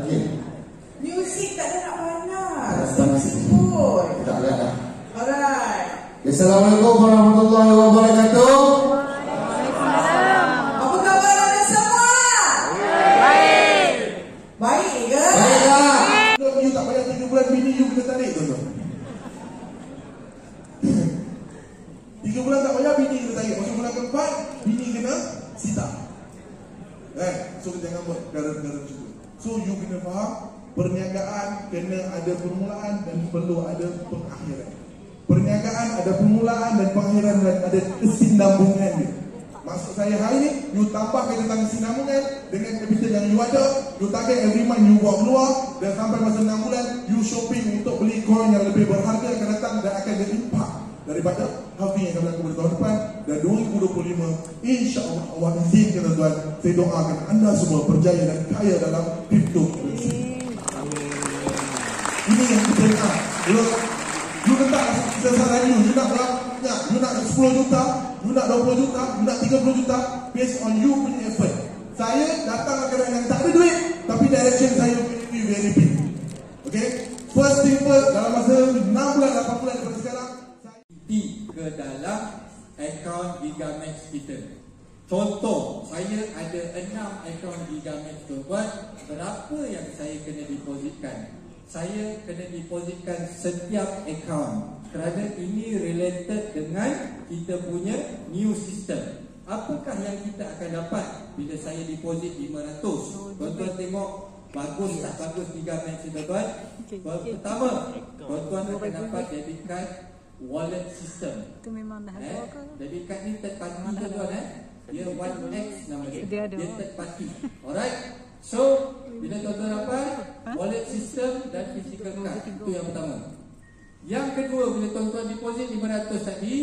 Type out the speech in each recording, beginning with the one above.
Okey. Music tak ada nak panas. Panas. Sebut. Tak ada dah. Alright. Assalamualaikum warahmatullahi wabarakatuh. Apa khabar anda semua? Baik. Baik ke? Baiklah. You tak payah 3 bulan bini you kena tarik tuan-tuan. 3 bulan tak payah bini kena tarik. Masuk bulan keempat bini kena sita. So jangan buat gara-gara macam tu. So you kena faham, perniagaan kena ada permulaan dan perlu ada pengakhiran. Perniagaan ada permulaan dan pengakhiran dan ada kesinambungan dia. Maksud saya hari ni, you tambahkan tentang kesinambungan dengan capital yang you ada. You target every month you buat keluar, dan sampai masa 6 bulan you shopping untuk beli coin yang lebih berharga akan datang dan akan ada impact daripada halving yang akan berlaku pada tahun depan. Dan 2025 insya-Allah Allah izinkan tuan-tuan, saya doakan anda semua berjaya dan kaya dalam cryptocurrency. Ini yang kita nak. You letak sasaran you nak berapa? You nak 10 juta, you nak 20 juta, you nak 30 juta, based on you punya effort. Saya datang kadang yang tak ada duit, tapi direction saya be very big. Okay? First thing first, dalam masa 6 bulan, 8 bulan daripada sekarang, ke dalam akaun Gigamax kita. Contoh, saya ada 6 akaun Gigamax tuan-tuan. Berapa yang saya kena depositkan? Saya kena depositkan setiap akaun, kerana ini related dengan kita punya new system. Apakah yang kita akan dapat bila saya deposit 500? Tuan-tuan tengok bagus tak bagus Gigamax tuan-tuan? Pertama, tuan-tuan akan dapat debit card wallet system. Itu memang dah ada ke? Debit card ni third party tuan-tuan. Dia 1X nama dia. Dia third party. Alright. So, bila tuan-tuan dapat wallet system dan physical card, itu yang pertama. Yang kedua, bila tuan-tuan deposit 500 tadi,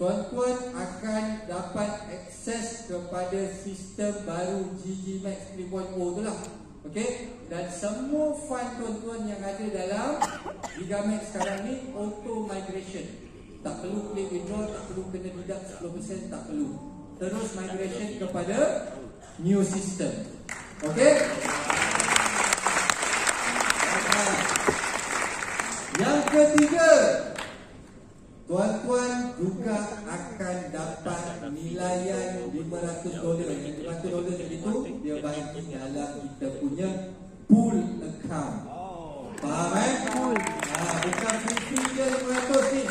tuan-tuan akan dapat akses kepada sistem baru GGMax 3.0 tu lah. Okay? Dan semua fund tuan-tuan yang ada dalam Gigamax sekarang ni auto migration. Tak perlu klik withdraw, tak perlu kena deduct 10%, tak perlu. Terus migration kepada new system. Okay? Yang ketiga, tuan-tuan juga akan dapat nilaian $500. Yang $500 itu dia bagi dalam kita punya pool account. Faham bukan free je 500 ni.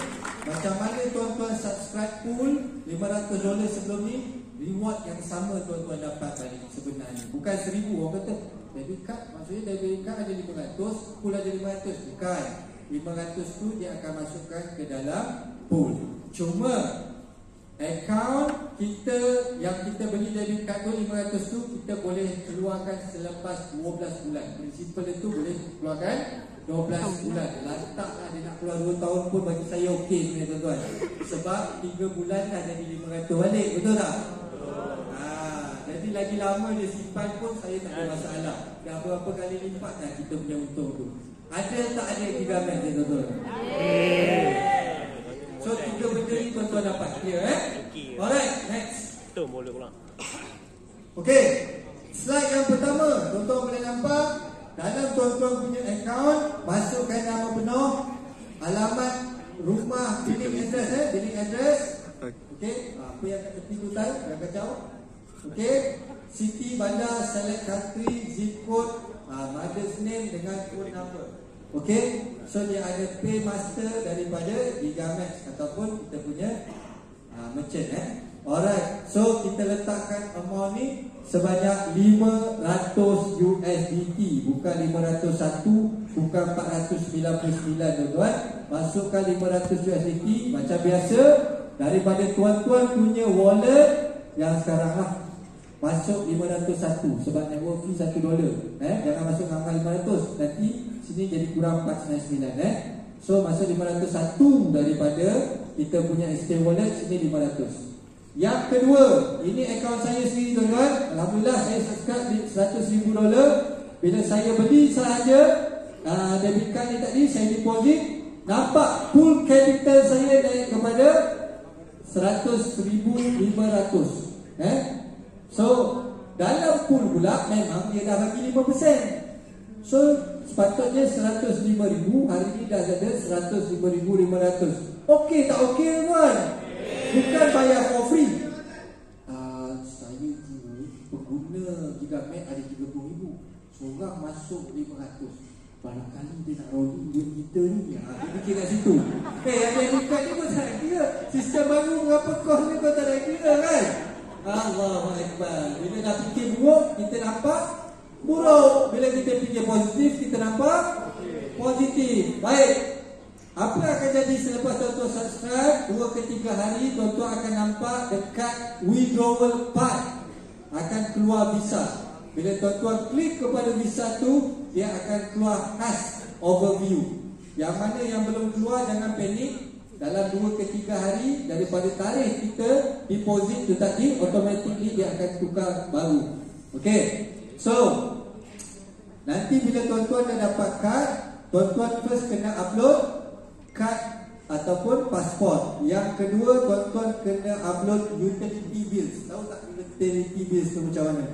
Macam mana tuan-tuan subscribe pool $500 sebelum ni, reward yang sama tuan-tuan dapat balik sebenarnya. Bukan 1000 orang kata debit card, maksudnya debit card ada 500, pool ada 500. Bukan, 500 tu dia akan masukkan ke dalam pool. Cuma account kita yang kita beli debit card tu 500 tu kita boleh keluarkan selepas 12 bulan. Prinsipal itu boleh keluarkan 12 bulan. Lantaklah dia nak keluar 2 tahun pun bagi saya okey sebenarnya tuan-tuan. Sebab 3 bulan dah jadi 500 balik, betul tak? Jadi lagi lama dia simpan pun saya tak ada masalah. Dah berapa kali lipat dah kita punya untung tu. Ada tak ada Gigamax dia tuan-tuan? So 3 benda ni tuan-tuan dapat. Clear Alright, next. Itu boleh ulang. Okay, slide yang pertama, tuan-tuan boleh nampak dalam tuan-tuan punya account, masukkan nama penuh, alamat rumah, billing address. Okay, apa yang kat tepi tu tahu, yang kacau. Okay, city, bandar, select country, zip code, mother's name dengan phone number. Okay, so dia ada paymaster daripada Gigamax ataupun kita punya merchant Alright, so kita letakkan amount ni sebanyak 500 USDT, bukan 501, bukan 499 tuan-tuan. Masukkan 500 USDT macam biasa daripada tuan-tuan punya wallet yang sekarang lah. Masuk 501 sebab network fee $1. Jangan masuk angka 500, nanti sini jadi kurang 499 So masuk 501 daripada kita punya ST wallet, sini 500. Yang kedua, ini akaun saya sendiri tuan-tuan. Alhamdulillah saya subscribe $100,000. Bila saya beli sahaja debit card ni tadi, saya deposit, nampak pool capital saya naik kepada 100,500. So dalam pool pula memang dia dah bagi 5%. So sepatutnya 105,000, hari ni dah ada 105,500. Okey tak okey tuan? Bukan bayar for free. Saya pengguna Gigamet ada 30,000. Seorang masuk 500. Barangkali dia nak rolling duit kita ni. Dia fikir kat situ. Yang dia dekat ni kau tak nak kira. Sistem baru berapa kos ni kau tak nak kira kan? Allahuakbar. Bila dah fikir buruk, kita nampak buruk. Bila kita fikir positif, kita nampak positif. Baik. Apa akan jadi selepas tuan-tuan subscribe? 2 ke 3 hari tuan-tuan akan nampak dekat withdrawal part akan keluar visa. Bila tuan-tuan klik kepada visa tu, dia akan keluar khas overview. Yang mana yang belum keluar jangan panik. Dalam 2 ke 3 hari daripada tarikh kita deposit tu tadi, automatically dia akan tukar baru. Okey. So nanti bila tuan-tuan dah dapat kad, tuan-tuan first kena upload kad ataupun pasport. Yang kedua, tuan-tuan kena upload utility bills. Tahu tak utility bills tu macam mana?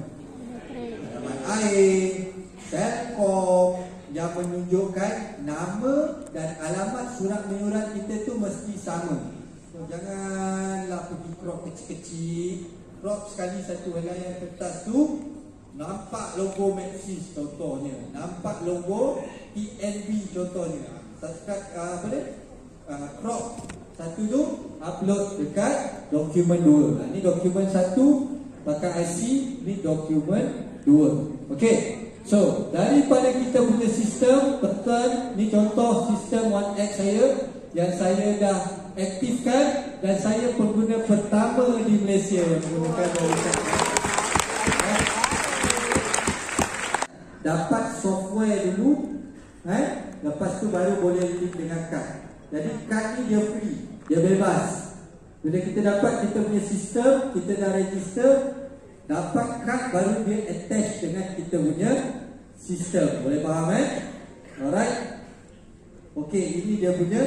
Alamat air, Telkom, yang menunjukkan nama dan alamat surat menyurat kita tu mesti sama. So, janganlah pergi crop kecil-kecil. Crop sekali satu helaian kertas tu, nampak logo Maxis contohnya, nampak logo TNB contohnya. Subscribe apa dia? Crop satu tu upload dekat dokumen 2. Ni dokumen 1 pakai IC, ni dokumen 2. Okey. So, daripada kita punya sistem betul, ni contoh sistem 1X saya yang saya dah aktifkan dan saya pengguna pertama di Malaysia menggunakan website. Dapat software dulu, lepas tu baru boleh link dengan kad. Jadi kad ni dia free, dia bebas. Bila kita dapat kita punya sistem, kita dah register, dapat kad baru dia attach dengan kita punya sistem. Boleh faham Alright. Okey, ini dia punya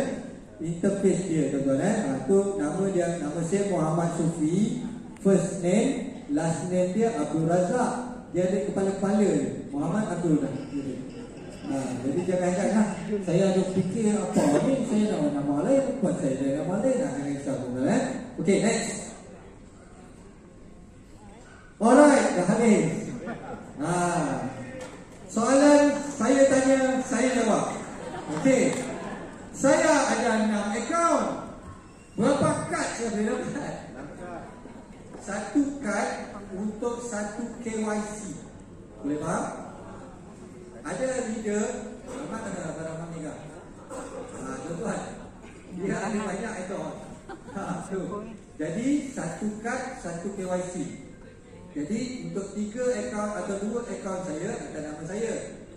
interface dia tuan-tuan tu nama dia, nama saya Muhammad Sufi. First name, last name dia Abdul Razak. Dia ada kepala-kepala ni, Muhammad Abdul Razak. Jadi jangan ingatlah saya ada fikir apa ni, saya nak nama lain, buat saya ada nama lain, nak risau tuan-tuan. Okey, next. Alright, dah habis. Soalan saya tanya, saya jawab. Okey. Saya ada 6 akaun. Berapa kad saya boleh dapat? 1 kad untuk 1 KYC. Boleh faham? Ada leader, mana ada barang ni kan? Tuan-tuan. Dia ada banyak akaun. Jadi 1 kad, 1 KYC. Jadi untuk 3 akaun atau 2 akaun saya atas nama saya,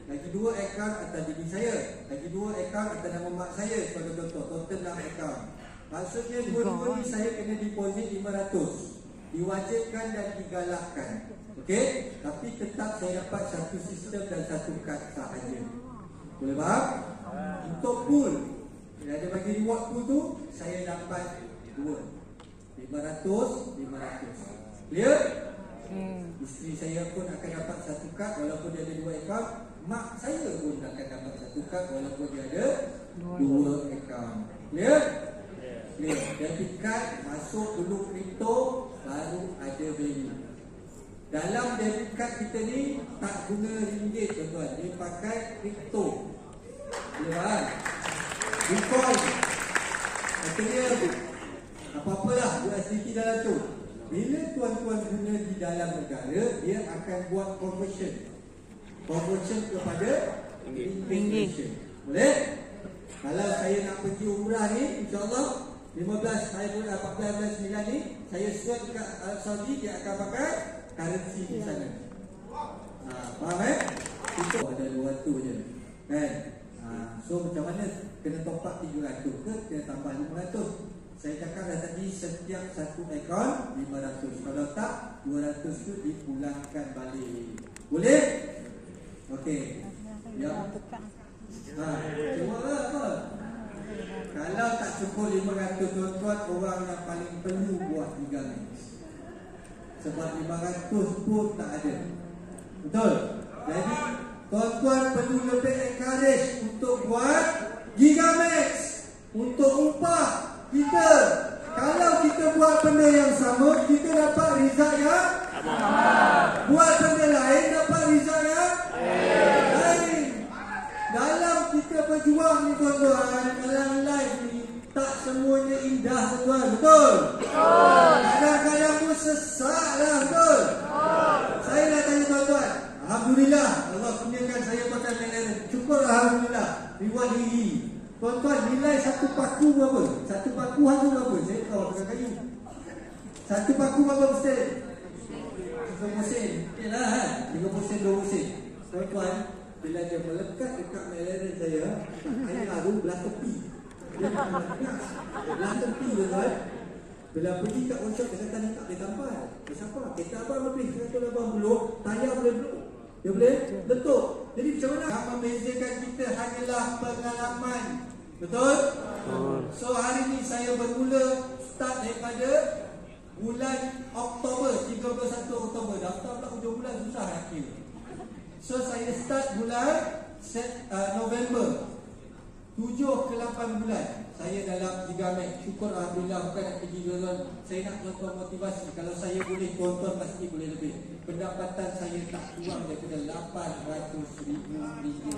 lagi 2 akaun atas diri saya, lagi 2 akaun atas nama mak saya sebagai contoh, total 6 akaun. Maksudnya dua-dua ni saya kena deposit 500. Diwajibkan dan digalakkan. Okey? Tapi tetap saya dapat satu sistem dan satu kad sahaja. Boleh faham? Untuk pool, bila ada bagi reward pool tu, saya dapat 2. 500, 500. Clear? Isteri saya pun akan dapat 1 kad walaupun dia ada 2 akaun. Mak saya pun akan dapat 1 kad walaupun dia ada 2 akaun. Clear? Clear. Debit card masuk dulu kripto, baru ada value. Dalam debit card kita ni tak guna ringgit tuan-tuan, dia pakai kripto. Boleh faham? Bitcoin. Maksudnya apa-apalah USDT dalam tu. Bila tuan-tuan guna di dalam negara, dia akan buat conversion kepada ringgit. Boleh? Kalau saya nak pergi umrah ni, insyaAllah 15 hari bulan 14 bulan 9 ni, saya swap dekat Arab Saudi, dia akan pakai currency di sana. Faham Itu ada 200 je kan? So macam mana? Kena top up 300 ke? Kena tambah 500. Saya cakap dah tadi, setiap satu akaun 500. Kalau tak, 200 tu dipulangkan balik. Boleh? Okey. Ya. Cuma apa? Kalau tak cukup 500 tuan-tuan, orang yang paling perlu buat Gigamet. Sebab 500 pun tak ada. Betul? Jadi tuan-tuan perlu lebih encourage untuk buat Gigamax untuk upah kita. Kalau kita buat benda yang sama, kita dapat result yang buat benda lain dapat result yang lain. Dalam kita berjuang ni tuan-tuan, dalam life ni tak semuanya indah tuan, betul? Kadang-kadang pun sesak lah, betul? Saya nak tanya tuan-tuan, alhamdulillah Allah kurniakan saya pakai McLaren. Syukur alhamdulillah. Reward diri. Tuan-tuan, nilai satu paku berapa? Satu paku harga berapa? Saya tahu dengan kayu. Satu paku berapa sen? 30 sen. Okey lah kan? 30 sen, 20 sen. Tuan-tuan, bila dia melekat dekat McLaren saya, saya tu belah tepi. Belah tepi tuan-tuan. Bila pergi kat workshop, dia kata ni tak boleh tampal. Kenapa? Kereta abang lebih 180, tayar boleh blok. Dia boleh letup. Jadi macam mana? Yang membezakan kita hanyalah pengalaman. Betul? So hari ni saya bermula start daripada bulan Oktober, 31 Oktober. Daftar pula hujung bulan susah nak kira. So saya start bulan November. 7 ke 8 bulan saya dalam Gigamax. Syukur alhamdulillah, bukan nak pergi tuan-tuan. Saya nak tuan-tuan motivasi. Kalau saya boleh, tuan-tuan pasti boleh lebih. Pendapatan saya tak kurang daripada 800,000 ringgit